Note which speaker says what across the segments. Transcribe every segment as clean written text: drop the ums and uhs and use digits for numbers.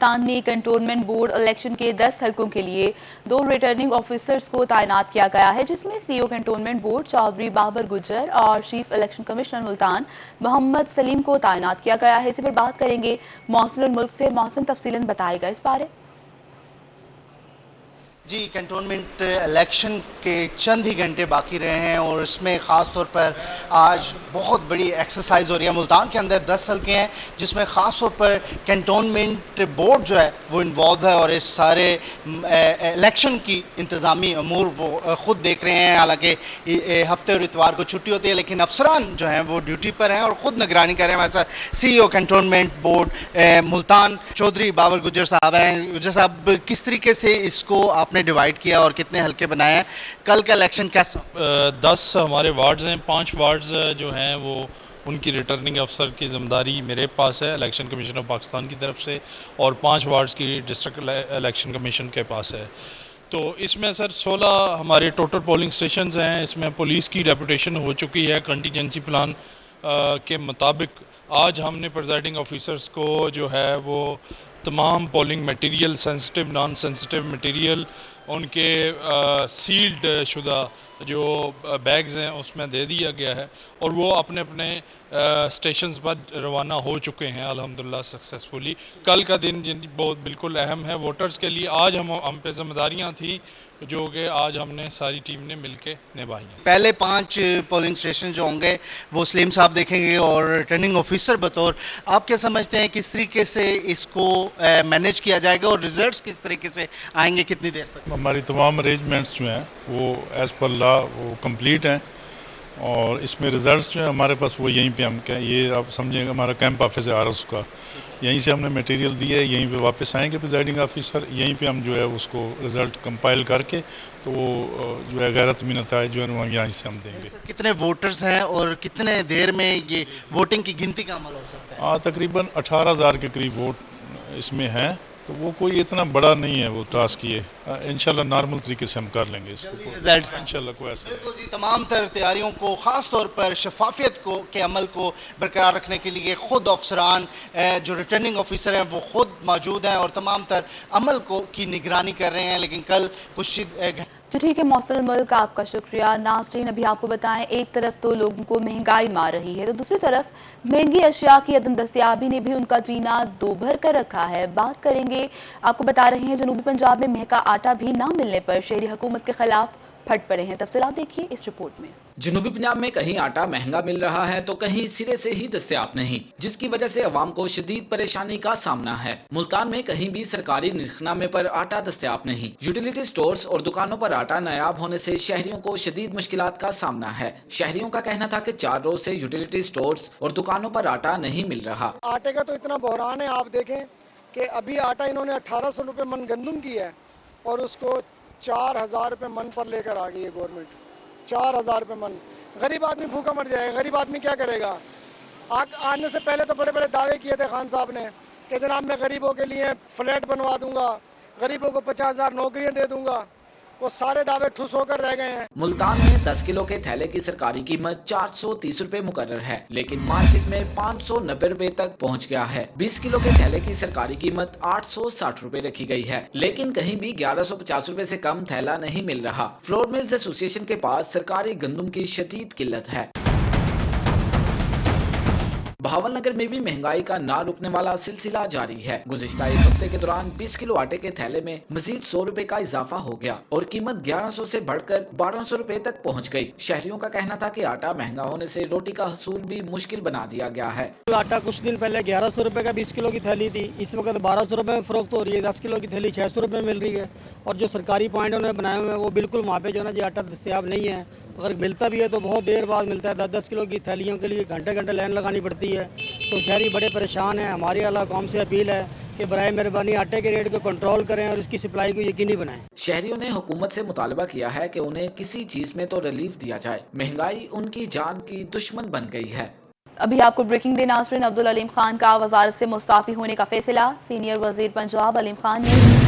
Speaker 1: ملتان میں cantonment board election کے 10 حلقوں کے لیے 2 ریٹرننگ آفیسرز کو تعینات کیا گیا ہے، جس میں سی او کنٹونمنٹ بورڈ چودھری بابر گجر اور چیف الیکشن کمشنر ملتان محمد سلیم کو تعینات کیا گیا ہے۔ اسی پر بات کریں گے محسن الملک سے۔ محسن، تفصیلاً بتائے گا اس بارے۔
Speaker 2: جی، کنٹونمنٹ الیکشن کے چند ہی گھنٹے باقی رہے ہیں اور اس میں خاص طور پر آج بہت بڑی ایکسرسائز ہو رہی ہے۔ ملتان کے اندر 10 حلقے ہیں جس میں خاص طور پر کنٹونمنٹ بورڈ جو ہے وہ انوالو ہے اور اس سارے الیکشن کی انتظامی امور وہ خود دیکھ رہے ہیں۔ حالانکہ ہفتے اور اتوار کو چھٹی ہوتی ہے لیکن افسران جو ہیں وہ ڈیوٹی پر ہیں اور خود نگرانی کر رہے ہیں۔ ہمارے ساتھ سی او کنٹونمنٹ بورڈ ملتان چودھری بابر گجر صاحب ہیں۔ گجر صاحب، کس طریقے سے اس کو آپ نے ڈیوائیڈ کیا اور کتنے حلقے بنائے ہیں؟ کل کا الیکشن کیسا؟
Speaker 3: 10 ہمارے وارڈز ہیں، 5 وارڈز جو ہیں وہ ان کی ریٹرننگ افسر کی ذمہ داری میرے پاس ہے الیکشن کمیشن آف پاکستان کی طرف سے، اور 5 وارڈز کی ڈسٹرکٹ الیکشن کمیشن کے پاس ہے۔ تو اس میں سر 16 ہمارے ٹوٹل پولنگ سٹیشنز ہیں۔ اس میں پولیس کی ڈیپوٹیشن ہو چکی ہے کنٹینجنسی پلان کے مطابق۔ آج ہم نے پریزائڈنگ آفیسرز کو جو ہے وہ تمام polling material, sensitive non sensitive material, ان کے سیلڈ شدہ جو بیگز ہیں اس میں دے دیا گیا ہے اور وہ اپنے اپنے اسٹیشنز پر روانہ ہو چکے ہیں الحمدللہ سکسیسفلی۔ کل کا دن بہت بالکل اہم ہے ووٹرز کے لیے۔ آج ہم پہ ذمہ داریاں تھیں جو کہ آج ہم نے ساری ٹیم نے مل کے نبھائی ہیں۔
Speaker 2: پہلے 5 پولنگ سٹیشن جو ہوں گے وہ سلیم صاحب دیکھیں گے اور ریٹرننگ آفیسر بطور آپ کیا سمجھتے ہیں کس طریقے سے اس کو مینیج کیا جائے گا اور ریزلٹس کس طریقے سے آئیں گے کتنی دیر تک؟
Speaker 3: ہماری تمام ارینجمنٹس جو ہیں وہ ایز پر لا وہ کمپلیٹ ہیں اور اس میں ریزلٹس جو ہیں ہمارے پاس وہ یہیں پہ ہم یہ آپ سمجھیں گے ہمارا کیمپ آفس ہے آرس کا، یہیں سے ہم نے میٹیریل دی ہے، یہیں پہ واپس آئیں گے پریزائڈنگ آفیسر، یہیں پہ ہم جو ہے اس کو رزلٹ کمپائل کر کے تو وہ جو ہے غیر حتمی نتائج جو ہے وہ یہیں سے ہم دیں گے۔
Speaker 2: کتنے ووٹرز ہیں اور کتنے دیر میں یہ ووٹنگ کی گنتی کا عمل ہو سکتا ہے؟
Speaker 3: تقریباً 18,000 کے قریب ووٹ اس میں ہیں، تو وہ کوئی اتنا بڑا نہیں ہے وہ ٹاسک، یہ انشاءاللہ نارمل طریقے سے ہم کر لیں گے اس کو، انشاءاللہ کوئی ایسا نہیں۔
Speaker 2: بالکل جی، تمام تر تیاریوں کو خاص طور پر شفافیت کے عمل کو برقرار رکھنے کے لیے خود افسران جو ریٹرننگ آفیسر ہیں وہ خود موجود ہیں اور تمام تر عمل کی نگرانی کر رہے ہیں۔ لیکن کل کچھ
Speaker 1: تو ٹھیک ہے محسن الملک، آپ کا شکریہ۔ ناظرین، ابھی آپ کو بتائیں، ایک طرف تو لوگوں کو مہنگائی مار رہی ہے تو دوسری طرف مہنگی اشیاء کی عدم دستیابی نے بھی ان کا جینا دوبھر کر رکھا ہے۔ بات کریں گے، آپ کو بتا رہے ہیں جنوبی پنجاب میں مہنگا آٹا بھی نہ ملنے پر شہری حکومت کے خلاف پھٹ پڑے ہیں۔ تفصیلات دیکھیے اس رپورٹ میں۔
Speaker 4: جنوبی پنجاب میں کہیں آٹا مہنگا مل رہا ہے تو کہیں سرے سے ہی دستیاب نہیں، جس کی وجہ سے عوام کو شدید پریشانی کا سامنا ہے۔ ملتان میں کہیں بھی سرکاری نرخنامے پر آٹا دستیاب نہیں۔ یوٹیلیٹی سٹورز اور دکانوں پر آٹا نایاب ہونے سے شہریوں کو شدید مشکلات کا سامنا ہے۔ شہریوں کا کہنا تھا کہ 4 روز سے یوٹیلیٹی سٹورز اور دکانوں پر آٹا نہیں مل رہا۔
Speaker 5: آٹے کا تو اتنا بحران ہے، آپ دیکھیں کہ ابھی آٹا انہوں نے 1800 روپے من گندم کی ہے اور اس کو 4000 روپے من پر لے کر آ گئی ہے گورنمنٹ۔ 4000 روپے من، غریب آدمی بھوکا مر جائے گا۔ غریب آدمی کیا کرے گا؟ آنے سے پہلے تو بڑے بڑے دعوے کیے تھے خان صاحب نے کہ جناب میں غریبوں کے لیے فلیٹ بنوا دوں گا، غریبوں کو 50,000 نوکریاں دے دوں گا، وہ سارے دعوے ٹھوس ہو کر رہ گئے ہیں۔
Speaker 4: ملتان میں 10 کلو کے تھیلے کی سرکاری قیمت 430 روپے مقرر ہے، لیکن مارکیٹ میں 590 روپے تک پہنچ گیا ہے۔ 20 کلو کے تھیلے کی سرکاری قیمت 860 روپے رکھی گئی ہے، لیکن کہیں بھی 1150 روپے سے کم تھیلا نہیں مل رہا۔ فلور ملز ایسوسی ایشن کے پاس سرکاری گندم کی شدید قلت ہے۔ بہاول نگر میں بھی مہنگائی کا نہ رکنے والا سلسلہ جاری ہے۔ گزشتہ ایک ہفتے کے دوران 20 کلو آٹے کے تھیلے میں مزید 100 روپے کا اضافہ ہو گیا اور قیمت 1100 سے بڑھ کر 1200 روپے تک پہنچ گئی۔ شہریوں کا کہنا تھا کہ آٹا مہنگا ہونے سے روٹی کا حصول بھی مشکل بنا دیا گیا ہے۔
Speaker 5: آٹا کچھ دن پہلے 1100 روپے کا 20 کلو کی تھیلی تھی، اس وقت 1200 روپے میں فروخت ہو رہی ہے۔ 10 کلو کی تھیلی 600 روپے میں مل رہی ہے اور جو سرکاری پوائنٹ انہوں نے بنائے ہوئے ہیں وہ بالکل وہاں پہ جو ہے نا جی آٹا دستیاب نہیں ہے۔ اگر ملتا بھی ہے تو بہت دیر بعد ملتا ہے۔ 10 کلو کی تھیلیوں کے لیے گھنٹے گھنٹے لائن لگانی پڑتی ہے، تو شہری بڑے پریشان ہیں۔ ہماری اعلیٰ قوم سے اپیل ہے کہ برائے مہربانی آٹے کے ریٹ کو کنٹرول کریں اور اس کی سپلائی کو یقینی بنائیں۔
Speaker 4: شہریوں نے حکومت سے مطالبہ کیا ہے کہ انہیں کسی چیز میں تو ریلیف دیا جائے، مہنگائی ان کی جان کی دشمن بن گئی ہے۔
Speaker 1: ابھی آپ کو بریکنگ دے ناظرین، عبدالعلیم خان کا وزارت سے مستعفی ہونے کا فیصلہ۔ سینئر وزیر پنجاب علیم خان نے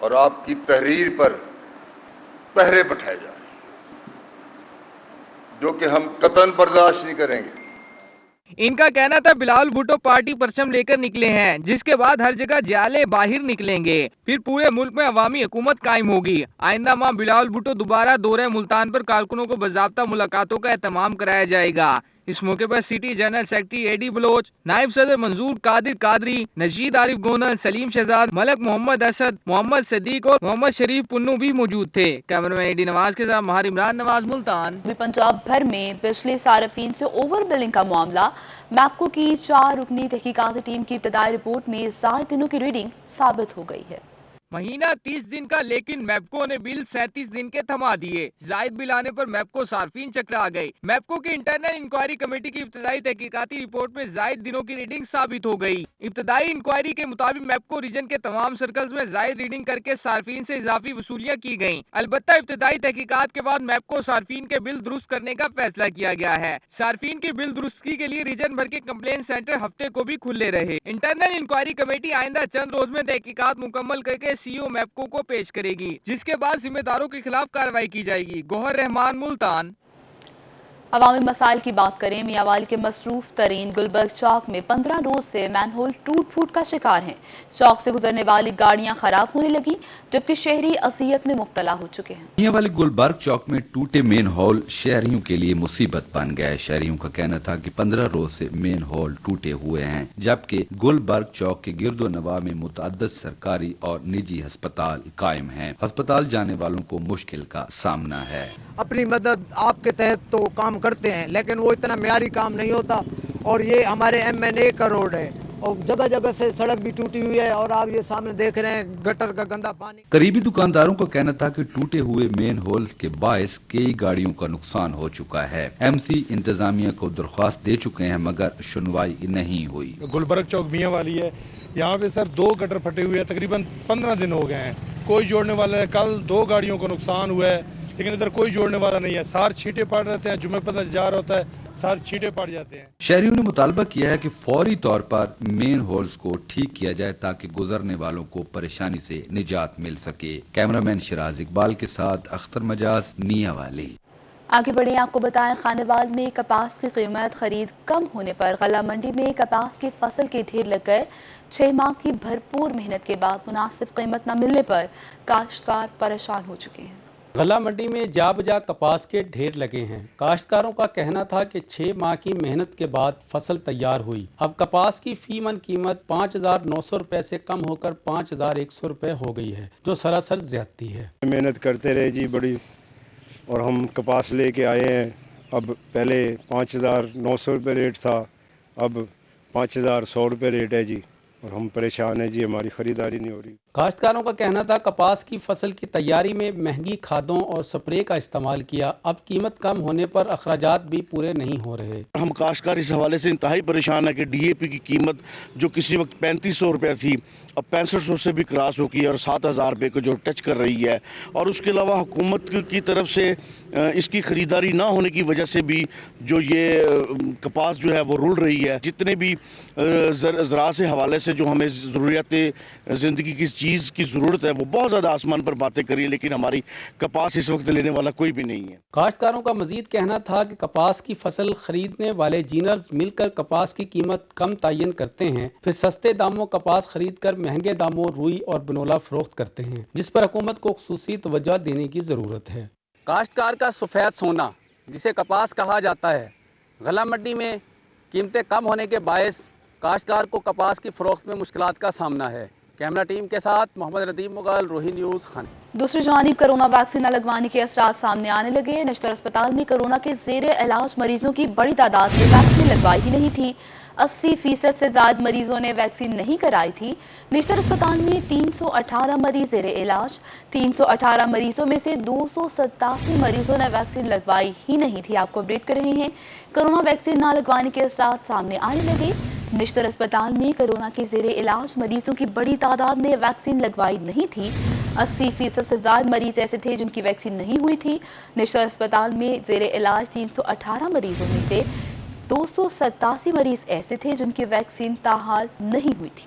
Speaker 6: اور آپ کی تحریر پر پہرے بٹھائے جائیں، جو کہ ہم قطعاً برداشت نہیں کریں گے۔
Speaker 7: ان کا کہنا تھا بلاول بھٹو پارٹی پرچم لے کر نکلے ہیں، جس کے بعد ہر جگہ جالے باہر نکلیں گے، پھر پورے ملک میں عوامی حکومت قائم ہوگی۔ آئندہ ماہ بلاول بھٹو دوبارہ دورہ ملتان پر کارکنوں کو باضابطہ ملاقاتوں کا اہتمام کرایا جائے گا۔ اس موقع پر سٹی جنرل سیکرٹری اے ڈی بلوچ، نائب صدر منظور قادر قادری، نشید عارف گونل، سلیم شہزاد، ملک محمد اسد، محمد صدیق اور محمد شریف پنو بھی موجود تھے۔ کیمرامین اے ڈی نواز کے ساتھ ماہر عمران نواز، ملتان۔
Speaker 1: پنجاب بھر میں بجلی صارفین سے اوور بلنگ کا معاملہ، میپکو کی 4 رکنی تحقیقاتی ٹیم کی ابتدائی رپورٹ میں زائد دنوں کی ریڈنگ ثابت ہو گئی ہے۔
Speaker 7: مہینہ 30 دن کا، لیکن میپکو نے بل 37 دن کے تھما دیے۔ زائد بل آنے پر میپکو صارفین چکرا گئے۔ میپکو کی انٹرنل انکوائری کمیٹی کی ابتدائی تحقیقاتی رپورٹ میں زائد دنوں کی ریڈنگ ثابت ہو گئی۔ ابتدائی انکوائری کے مطابق میپکو ریجن کے تمام سرکلز میں زائد ریڈنگ کر کے صارفین سے اضافی وصولیاں کی گئیں۔ البتہ ابتدائی تحقیقات کے بعد میپکو صارفین کے بل درست کرنے کا فیصلہ کیا گیا ہے۔ صارفین کی بل درستگی کے لیے ریجن بھر کے کمپلین سینٹر ہفتے کو بھی کھلے رہے۔ انٹرنل انکوائری کمیٹی آئندہ چند روز میں تحقیقات مکمل کر کے سی او میپکو کو پیش کرے گی، جس کے بعد ذمہ داروں کے خلاف کارروائی کی جائے گی۔ گوہر رحمان، ملتان۔
Speaker 1: عوامی مسائل کی بات کریں، میاں والی کے مصروف ترین گلبرگ چوک میں 15 روز سے مین ہول ٹوٹ پھوٹ کا شکار ہیں۔ چوک سے گزرنے والی گاڑیاں خراب ہونے لگیں، جبکہ شہری اذیت میں مبتلا ہو چکے ہیں۔
Speaker 8: میاں والی گلبرگ چوک میں ٹوٹے مین ہول شہریوں کے لیے مصیبت بن گیا ہے۔ شہریوں کا کہنا تھا کہ 15 روز سے مین ہول ٹوٹے ہوئے ہیں، جبکہ گلبرگ چوک کے گرد و نواح میں متعدد سرکاری اور نجی ہسپتال قائم ہیں۔ ہسپتال جانے والوں کو مشکل کا سامنا ہے۔
Speaker 9: اپنی مدد آپ کے تحت تو کام کرتے ہیں، لیکن وہ اتنا معیاری کام نہیں ہوتا، اور یہ ہمارے MNA کا روڈ ہے، اور جگہ جگہ سے سڑک بھی ٹوٹی ہوئی ہے، اور آپ یہ سامنے دیکھ رہے ہیں گٹر کا گندا پانی۔
Speaker 8: قریبی دکانداروں کا کہنا تھا کہ ٹوٹے ہوئے مین ہول کے باعث کئی گاڑیوں کا نقصان ہو چکا ہے۔ MC انتظامیہ کو درخواست دے چکے ہیں، مگر سنوائی نہیں ہوئی۔
Speaker 10: گلبرگ چوک میاں والی ہے، یہاں پہ سر 2 گٹر پھٹے ہوئے ہیں، تقریباً 15 دن ہو گئے ہیں، کوئی جوڑنے والا ہے۔ کل 2 گاڑیوں کو نقصان ہوا ہے، لیکن ادھر کوئی جوڑنے والا نہیں ہے۔ سار چھینٹے پڑ رہتے ہیں، جمعہ پتہ جا رہا ہوتا ہے، سار چھینٹے پڑ جاتے ہیں۔
Speaker 8: شہریوں نے مطالبہ کیا ہے کہ فوری طور پر مین ہولز کو ٹھیک کیا جائے تاکہ گزرنے والوں کو پریشانی سے نجات مل سکے۔ کیمرامین شراز اقبال کے ساتھ اختر مجاز، میاں والی۔
Speaker 1: آگے بڑھیں، آپ کو بتائیں خانیوال میں کپاس کی قیمت خرید کم ہونے پر غلہ منڈی میں کپاس کی فصل کے ڈھیر لگ گئے۔ 6 ماہ کی بھرپور محنت کے بعد مناسب قیمت نہ ملنے پر کاشتکار پریشان ہو چکے ہیں۔
Speaker 11: غلہ منڈی میں جا بجا کپاس کے ڈھیر لگے ہیں۔ کاشتکاروں کا کہنا تھا کہ 6 ماہ کی محنت کے بعد فصل تیار ہوئی، اب کپاس کی فی من قیمت 5,900 روپے سے کم ہو کر 5,100 روپے ہو گئی ہے، جو سراسر زیادتی ہے۔
Speaker 12: محنت کرتے رہے جی بڑی، اور ہم کپاس لے کے آئے ہیں۔ اب پہلے 5,900 روپے ریٹ تھا، اب 5,100 روپے ریٹ ہے جی، اور ہم پریشان ہیں جی، ہماری خریداری نہیں ہو رہی۔
Speaker 11: کاشتکاروں کا کہنا تھا کپاس کی فصل کی تیاری میں مہنگی کھادوں اور سپرے کا استعمال کیا، اب قیمت کم ہونے پر اخراجات بھی پورے نہیں ہو رہے۔
Speaker 13: ہم کاشتکار اس حوالے سے انتہائی پریشان ہے کہ DAP کی قیمت جو کسی وقت 3,500 روپے تھی، اب 6500 سے بھی کراس ہو گئی ہے، اور 7,000 روپے کو جو ٹچ کر رہی ہے۔ اور اس کے علاوہ حکومت کی طرف سے اس کی خریداری نہ ہونے کی وجہ سے بھی جو یہ کپاس جو ہے وہ رول رہی ہے۔ جتنے بھی زراعت سے حوالے سے جو ہمیں ضروریات زندگی کی چیز کی ضرورت ہے، وہ بہت زیادہ آسمان پر باتیں کری ہے، لیکن ہماری کپاس اس وقت لینے والا کوئی بھی نہیں ہے۔
Speaker 11: کاشتکاروں کا مزید کہنا تھا کہ کپاس کی فصل خریدنے والے جینرز مل کر کپاس کی قیمت کم تعین کرتے ہیں، پھر سستے داموں کپاس خرید کر مہنگے داموں روئی اور بنولا فروخت کرتے ہیں، جس پر حکومت کو خصوصی توجہ دینے کی ضرورت ہے۔ کاشتکار کا سفید سونا جسے کپاس کہا جاتا ہے، غلہ منڈی میں قیمتیں کم ہونے کے باعث کاشتکار کو کپاس کی فروخت میں مشکلات کا سامنا ہے۔ کیمرہ ٹیم کے ساتھ محمد ردیف مغل، روہی نیوز، خان۔ دوسری
Speaker 1: جانب کرونا ویکسین نہ لگوانے کے اثرات سامنے آنے لگے۔ نشتر اسپتال میں کرونا کے زیر علاج مریضوں کی بڑی تعداد نے ویکسین لگوائی ہی نہیں تھی۔ 80% سے زائد مریضوں نے ویکسین نہیں کرائی تھی۔ نشتر اسپتال میں 318 مریض زیر علاج، 318 مریضوں میں سے 287 مریضوں نے ویکسین لگوائی ہی نہیں تھی۔ آپ کو اپڈیٹ کر رہے ہیں، کرونا ویکسین نہ لگوانے کے اثرات سامنے آنے لگے۔ نشتر اسپتال میں کرونا کے زیر علاج مریضوں کی بڑی تعداد نے ویکسین لگوائی نہیں تھی۔ 80% سے زائد مریض ایسے تھے جن کی ویکسین نہیں ہوئی تھی۔ نشتر اسپتال میں زیر علاج 318 مریضوں میں سے 287 مریض ایسے تھے جن کی ویکسین تاحال نہیں ہوئی تھی۔